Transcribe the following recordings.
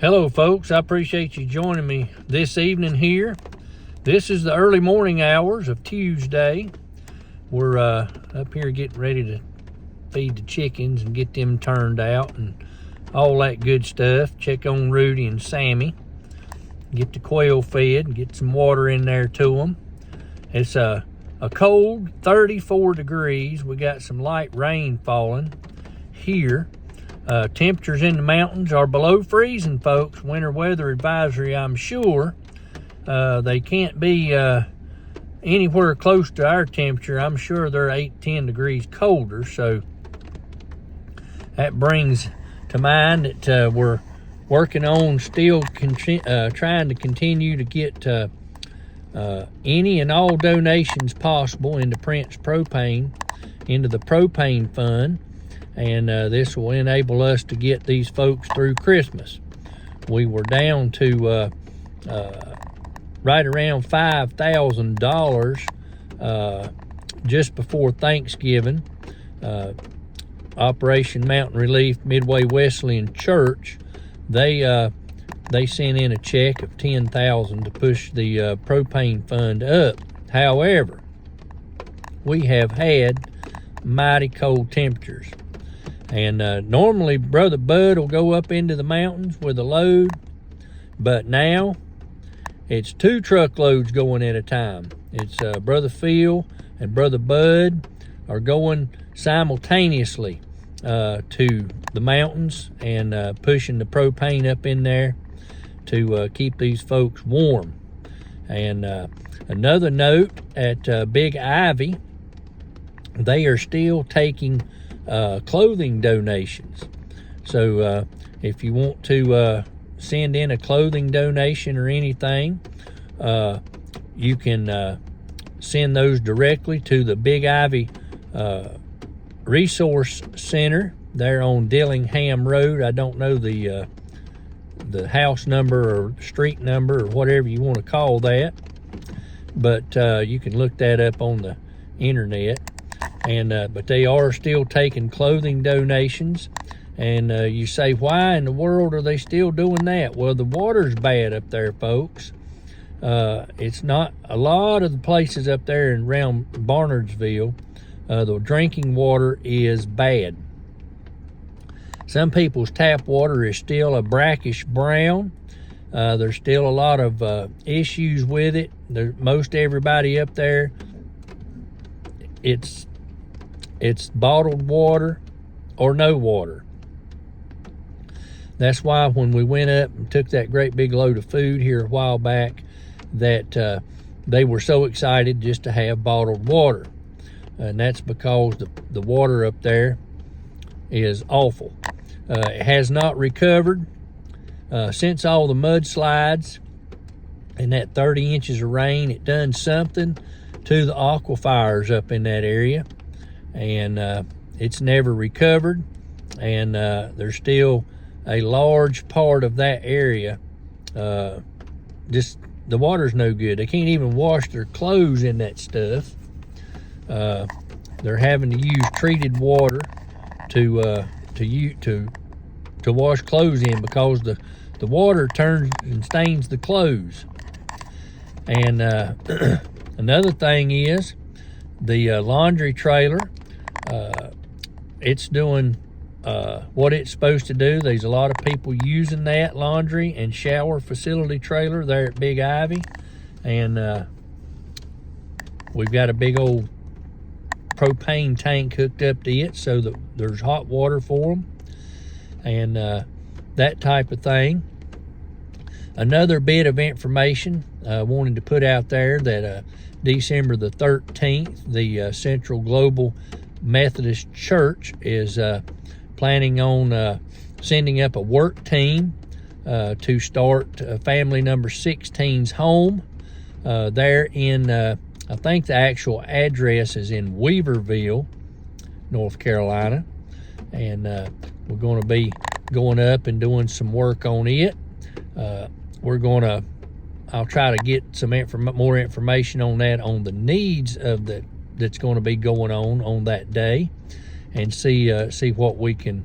Hello folks, I appreciate you joining me this evening here. This is the early morning hours of Tuesday. We're up here getting ready to feed the chickens and get them turned out and all that good stuff. Check on Rudy and Sammy. Get the quail fed and get some water in there to them. It's a cold 34 degrees. We got some light rain falling here. Temperatures in the mountains are below freezing, folks. Winter weather advisory, I'm sure. They can't be anywhere close to our temperature. I'm sure they're 8-10 degrees colder. So that brings to mind that we're working on still trying to continue to get any and all donations possible into Prince Propane, into the propane fund. And this will enable us to get these folks through Christmas. We were down to right around $5,000 just before Thanksgiving. Operation Mountain Relief Midway Wesleyan Church, they sent in a check of $10,000 to push the propane fund up. However, we have had mighty cold temperatures. And normally Brother Bud will go up into the mountains with a load, but now it's 2 truckloads going at a time. It's Brother Phil and Brother Bud are going simultaneously to the mountains and pushing the propane up in there to keep these folks warm. And another note, at Big Ivy, they are still taking clothing donations. So if you want to send in a clothing donation or anything, you can send those directly to the Big Ivy Resource Center there on Dillingham Road. I don't know the house number or street number or whatever you want to call that, but you can look that up on the internet. And but they are still taking clothing donations. And you say, why in the world are they still doing that? Well, the water's bad up there, folks. It's not a lot of the places up there around Barnardsville. The drinking water is bad. Some people's tap water is still a brackish brown. There's still a lot of issues with it. Most everybody up there, it's bottled water or no water. That's why when we went up and took that great big load of food here a while back, that they were so excited just to have bottled water. And that's because the water up there is awful. It has not recovered since all the mudslides and that 30 inches of rain. It done something to the aquifers up in that area. And it's never recovered, and there's still a large part of that area, just the water's no good. They can't even wash their clothes in that stuff. They're having to use treated water to wash clothes in, because the water turns and stains the clothes. And another thing is the laundry trailer. It's doing what it's supposed to do. There's a lot of people using that laundry and shower facility trailer there at Big Ivy, and we've got a big old propane tank hooked up to it so that there's hot water for them, and that type of thing. Another bit of information I wanted to put out there, that December the 13th, the Central Global Methodist Church is planning on sending up a work team to start family number 16's home there in, I think the actual address is in Weaverville, North Carolina. And we're going to be going up and doing some work on it. I'll try to get some more information on that, on the needs of that's going to be going on that day, and see what we can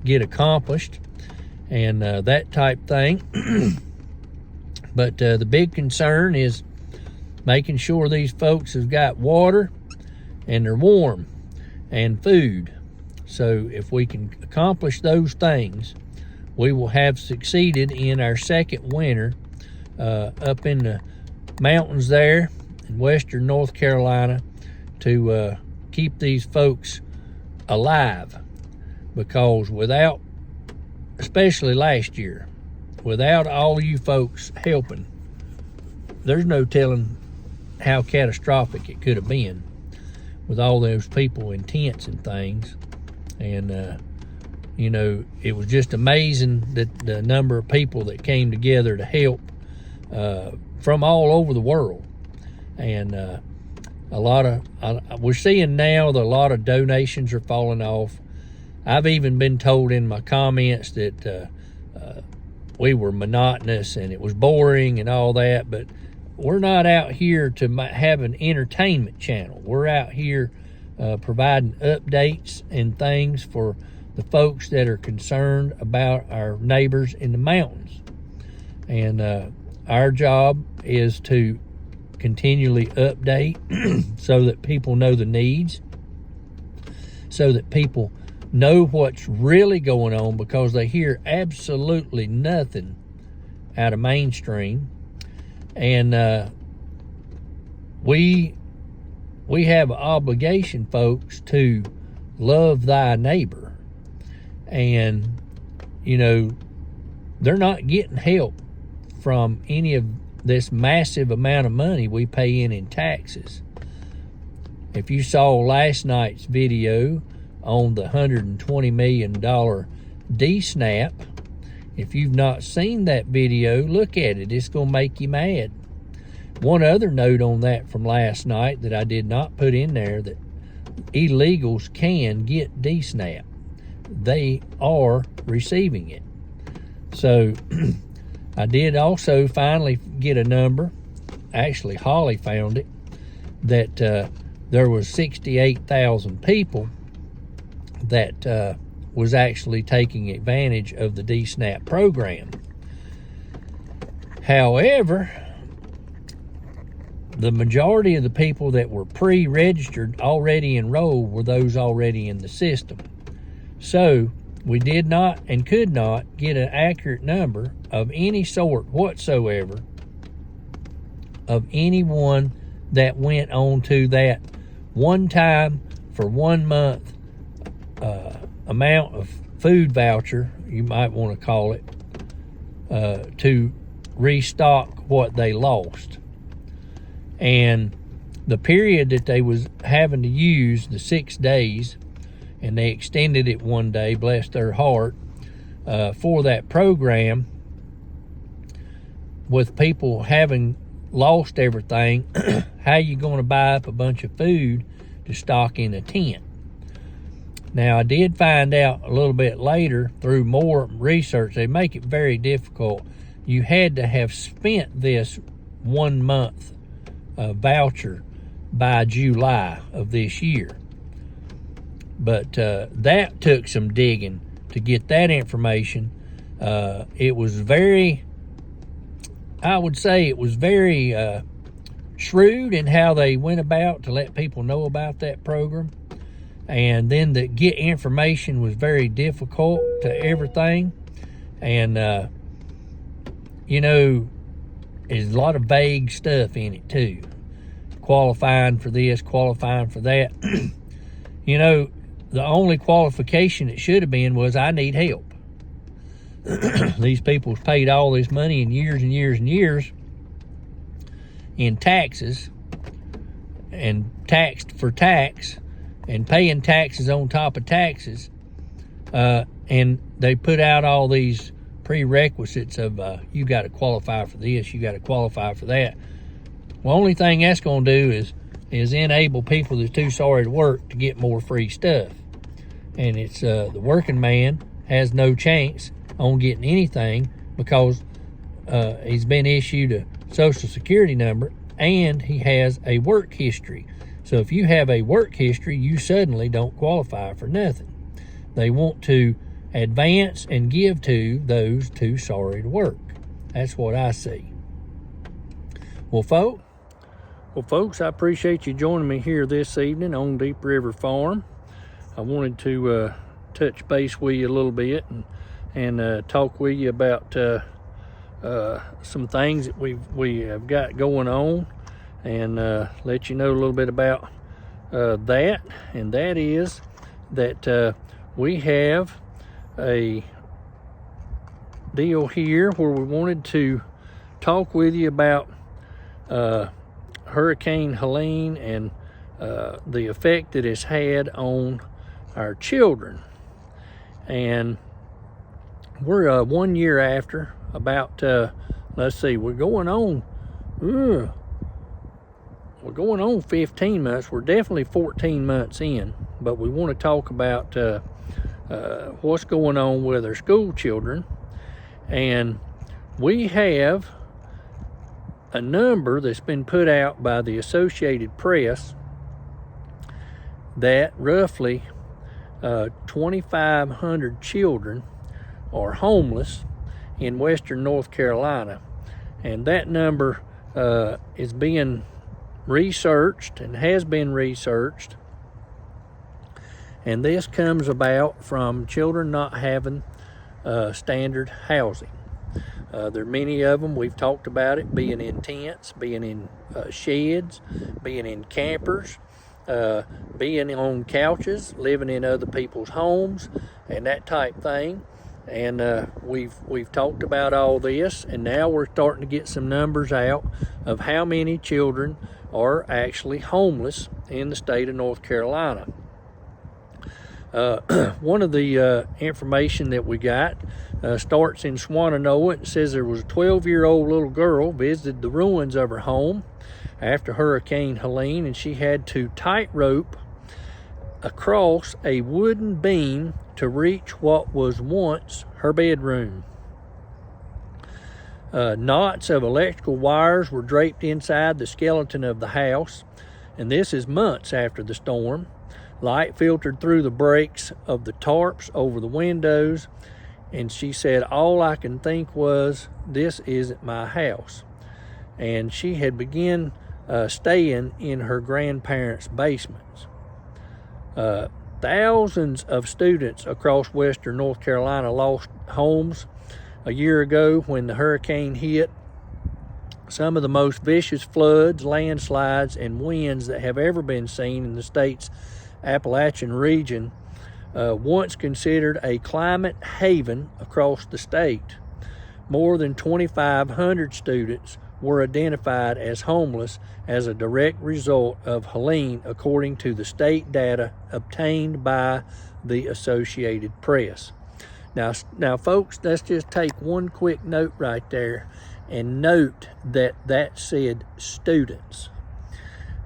get accomplished. and that type thing. But the big concern is making sure these folks have got water and they're warm and food. So if we can accomplish those things, we will have succeeded in our second winter up in the mountains there in western North Carolina to keep these folks alive. Because without, especially last year, without all you folks helping, there's no telling how catastrophic it could have been with all those people in tents and things. And you know, it was just amazing that the number of people that came together to help from all over the world. And we're seeing now that a lot of donations are falling off. I've even been told in my comments that we were monotonous and it was boring and all that, but we're not out here to have an entertainment channel. We're out here providing updates and things for the folks that are concerned about our neighbors in the mountains. And our job is to continually update so that people know the needs, so that people know what's really going on, because they hear absolutely nothing out of mainstream. And we have an obligation, folks, to love thy neighbor. And you know, they're not getting help from any of this massive amount of money we pay in taxes. If you saw last night's video on the $120 million DSNAP, if you've not seen that video, look at it. It's going to make you mad. One other note on that from last night that I did not put in there, that illegals can get DSNAP. They are receiving it. So I did also finally get a number. Actually, Holly found it, that there was 68,000 people that was actually taking advantage of the DSNAP program. However, the majority of the people that were pre-registered, already enrolled, were those already in the system. So we did not and could not get an accurate number of any sort whatsoever of anyone that went on to that one time for 1 month amount of food voucher, you might want to call it, to restock what they lost. And the period that they was having to use, the 6 days, and they extended it 1 day, bless their heart, for that program, with people having lost everything, how you going to buy up a bunch of food to stock in a tent? Now, I did find out a little bit later through more research, they make it very difficult. You had to have spent this 1 month voucher by July of this year. But that took some digging to get that information. It was very, I would say it was very shrewd in how they went about to let people know about that program. And then to get information was very difficult to everything. And, you know, there's a lot of vague stuff in it too. Qualifying for this, qualifying for that. You know, the only qualification it should have been was, I need help. These people's paid all this money in years and years and years in taxes, and taxed for tax, and paying taxes on top of taxes, and they put out all these prerequisites of you got to qualify for this, you got to qualify for that. Well, only thing that's going to do is enable people that's too sorry to work to get more free stuff. And it's the working man has no chance on getting anything, because he's been issued a Social Security number and he has a work history. So if you have a work history, you suddenly don't qualify for nothing. They want to advance and give to those too sorry to work. That's what I see. Well, folks, I appreciate you joining me here this evening on Deep River Farm. I wanted to touch base with you a little bit and talk with you about some things that we have got going on, and let you know a little bit about that. And that is that we have a deal here where we wanted to talk with you about Hurricane Helene and the effect that it's had on our children. And we're 1 year after, about let's see, we're going on 15 months. We're definitely 14 months in, but we want to talk about what's going on with our school children. And we have a number that's been put out by the Associated Press that roughly 2,500 children are homeless in western North Carolina. And that number is being researched and has been researched. And this comes about from children not having standard housing. There are many of them, we've talked about it, being in tents, being in sheds, being in campers, being on couches, living in other people's homes, and that type thing. And we've talked about all this, and now we're starting to get some numbers out of how many children are actually homeless in the state of North Carolina. One of the information that we got starts in Swiatocho. It says there was a 12-year-old little girl visited the ruins of her home after Hurricane Helene, and she had to tightrope across a wooden beam to reach what was once her bedroom. Knots of electrical wires were draped inside the skeleton of the house, and this is months after the storm. Light filtered through the breaks of the tarps over the windows, and she said, all I can think was, this isn't my house. And she had begun staying in her grandparents' basements. Thousands of students across western North Carolina lost homes a year ago when the hurricane hit. Some of the most vicious floods, landslides, and winds that have ever been seen in the state's Appalachian region, once considered a climate haven across the state. More than 2,500 students were identified as homeless as a direct result of Helene, according to the state data obtained by the Associated Press. Now, folks, let's just take one quick note right there and note that said students.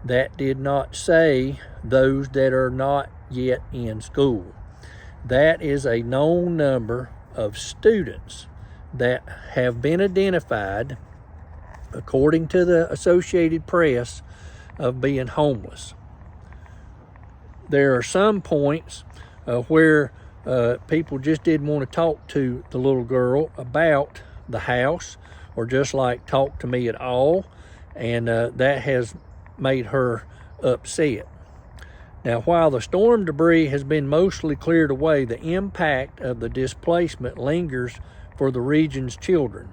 That did not say those that are not yet in school. That is a known number of students that have been identified, according to the Associated Press, of being homeless. There are some points where people just didn't want to talk to the little girl about the house, or just like talk to me at all, and that has made her upset. Now, while the storm debris has been mostly cleared away, the impact of the displacement lingers for the region's children.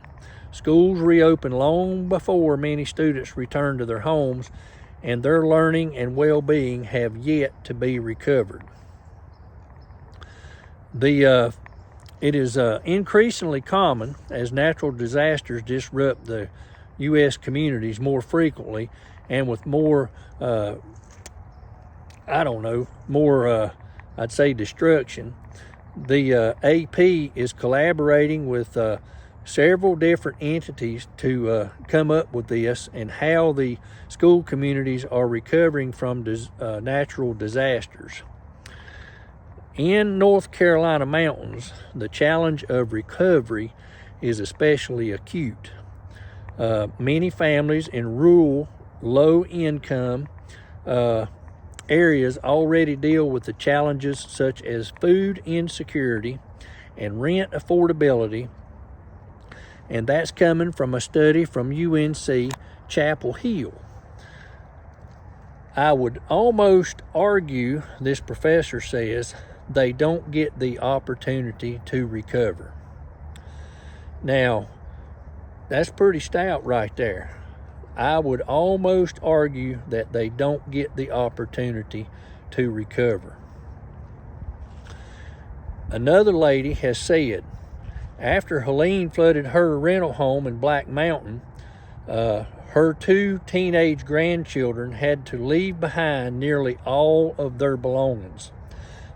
Schools reopened long before many students returned to their homes, and their learning and well-being have yet to be recovered. It is increasingly common as natural disasters disrupt the U.S. communities more frequently and with more, I'd say destruction. The AP is collaborating with several different entities to come up with this and how the school communities are recovering from natural disasters. In North Carolina mountains, the challenge of recovery is especially acute. Many families in rural, low-income areas already deal with the challenges such as food insecurity and rent affordability. And that's coming from a study from UNC Chapel Hill. I would almost argue, this professor says, they don't get the opportunity to recover. Now, that's pretty stout right there. I would almost argue that they don't get the opportunity to recover. Another lady has said, after Helene flooded her rental home in Black Mountain, her 2 teenage grandchildren had to leave behind nearly all of their belongings.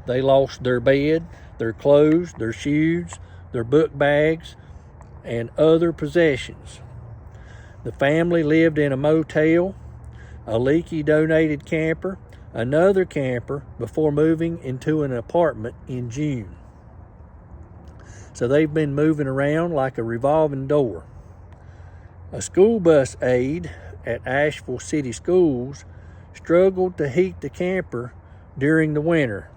They lost their bed, their clothes, their shoes, their book bags, and other possessions. The family lived in a motel, a leaky donated camper, another camper, before moving into an apartment in June. So they've been moving around like a revolving door. A school bus aide at Asheville City Schools struggled to heat the camper during the winter.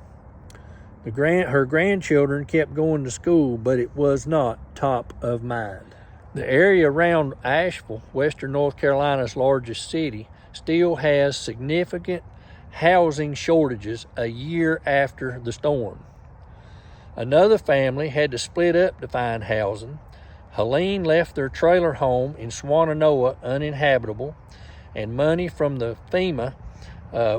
Her grandchildren kept going to school, but it was not top of mind. The area around Asheville, western North Carolina's largest city, still has significant housing shortages a year after the storm. Another family had to split up to find housing. Helene left their trailer home in Swiatocho uninhabitable, and money from the FEMA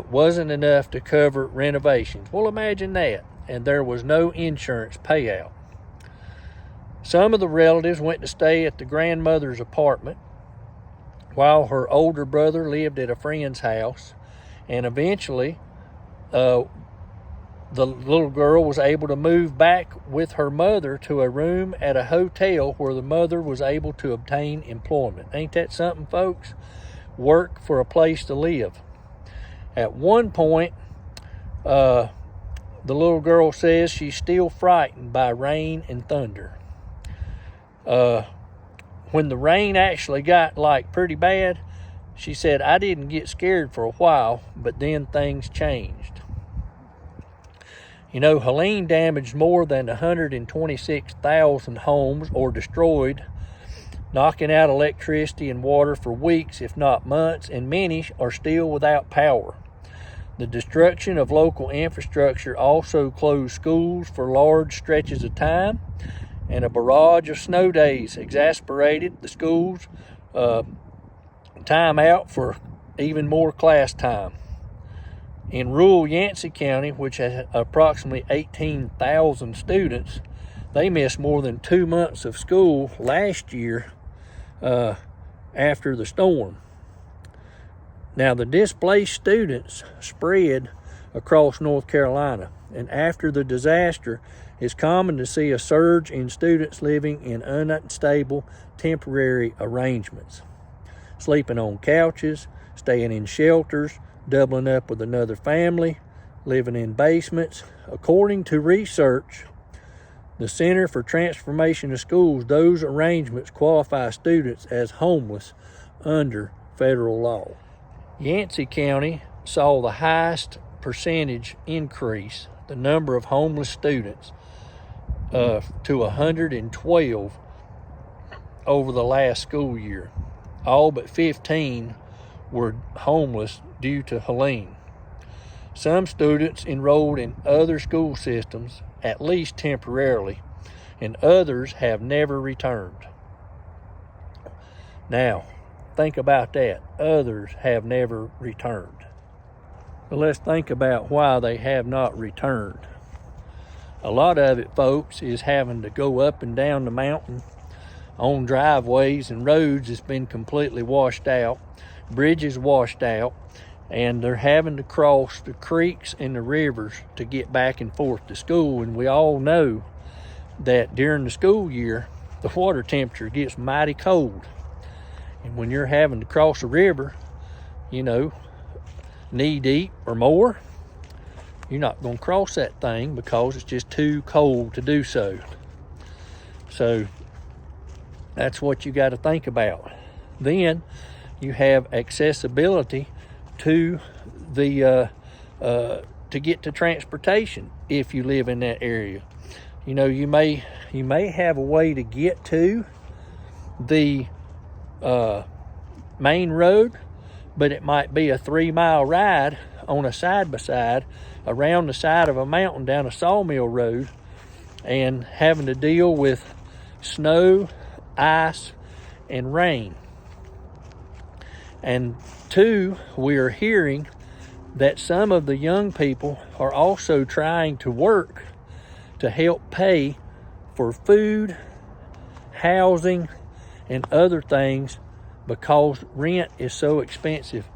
wasn't enough to cover renovations. Well, imagine that. And there was no insurance payout. Some of the relatives went to stay at the grandmother's apartment while her older brother lived at a friend's house, and eventually the little girl was able to move back with her mother to a room at a hotel where the mother was able to obtain employment. Ain't that something, folks? Work for a place to live. At one point, the little girl says she's still frightened by rain and thunder. When the rain actually got pretty bad, she said, I didn't get scared for a while, but then things changed. You know, Helene damaged more than 126,000 homes or destroyed, knocking out electricity and water for weeks, if not months, and many are still without power. The destruction of local infrastructure also closed schools for large stretches of time, and a barrage of snow days exacerbated the schools' time out for even more class time. In rural Yancey County, which has approximately 18,000 students, they missed more than 2 months of school last year after the storm. Now, the displaced students spread across North Carolina, and after the disaster, it's common to see a surge in students living in unstable temporary arrangements, sleeping on couches, staying in shelters, doubling up with another family, living in basements. According to research, the Center for Transformation of Schools, those arrangements qualify students as homeless under federal law. Yancey County saw the highest percentage increase, the number of homeless students, to 112 over the last school year. All but 15 were homeless due to Helene. Some students enrolled in other school systems, at least temporarily, and others have never returned. Now, think about that. Others have never returned. But let's think about why they have not returned. A lot of it, folks, is having to go up and down the mountain on driveways and roads that's been completely washed out, bridges washed out, and they're having to cross the creeks and the rivers to get back and forth to school. And we all know that during the school year, the water temperature gets mighty cold. And when you're having to cross a river, you know, knee deep or more, you're not going to cross that thing because it's just too cold to do so. So that's what you got to think about. Then you have accessibility to the to get to transportation if you live in that area. you know, you may have a way to get to the main road, but it might be a 3-mile ride on a side-by-side around the side of a mountain down a sawmill road, and having to deal with snow, ice, and rain. And two, we are hearing that some of the young people are also trying to work to help pay for food, housing, and other things because rent is so expensive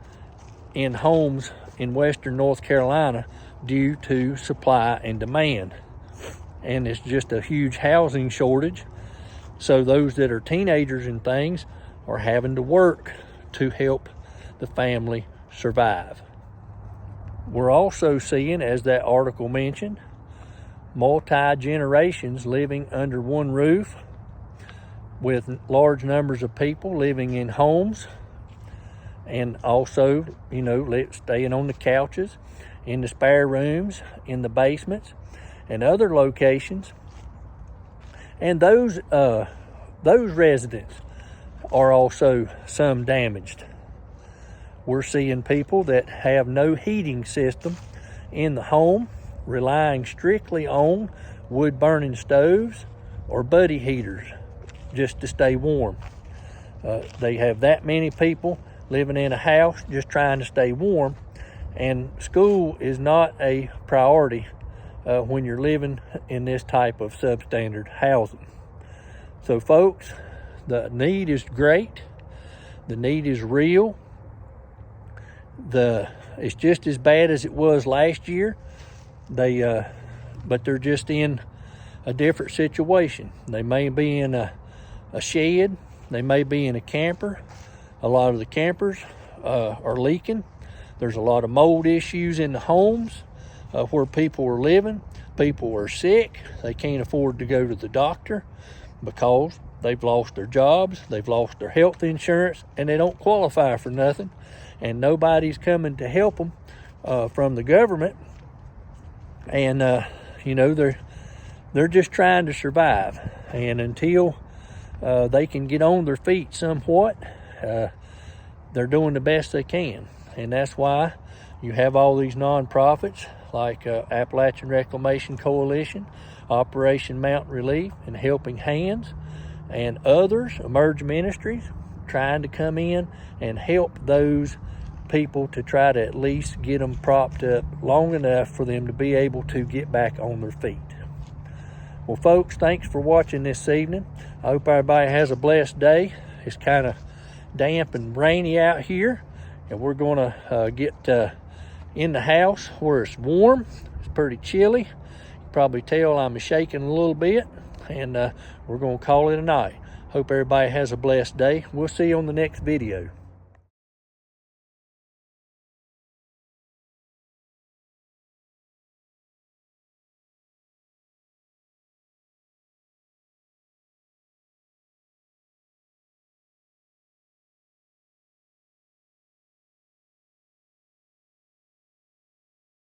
in homes in Western North Carolina due to supply and demand. And it's just a huge housing shortage. So those that are teenagers and things are having to work to help the family survive. We're also seeing, as that article mentioned, multi-generations living under one roof with large numbers of people living in homes, and also, you know, staying on the couches, in the spare rooms, in the basements, and other locations. And those residents are also some damaged. We're seeing people that have no heating system in the home, relying strictly on wood-burning stoves or buddy heaters just to stay warm. They have that many people living in a house just trying to stay warm, and school is not a priority when you're living in this type of substandard housing. So folks, the need is great. The need is real. It's just as bad as it was last year. But they're just in a different situation. They may be in a shed. They may be in a camper. A lot of the campers are leaking. There's a lot of mold issues in the homes where people are living. People are sick. They can't afford to go to the doctor because they've lost their jobs, they've lost their health insurance, and they don't qualify for nothing. And nobody's coming to help them from the government. And you know, they're just trying to survive. And until they can get on their feet somewhat, they're doing the best they can. And that's why you have all these nonprofits like Appalachian Reclamation Coalition, Operation Mountain Relief, and Helping Hands, and others, Emerge Ministries, trying to come in and help those people to try to at least get them propped up long enough for them to be able to get back on their feet. Well, folks, thanks for watching this evening. I hope everybody has a blessed day. It's kind of damp and rainy out here, and we're going to get in the house where it's warm. It's pretty chilly. You can probably tell I'm shaking a little bit, and we're going to call it a night. Hope everybody has a blessed day. We'll see you on the next video.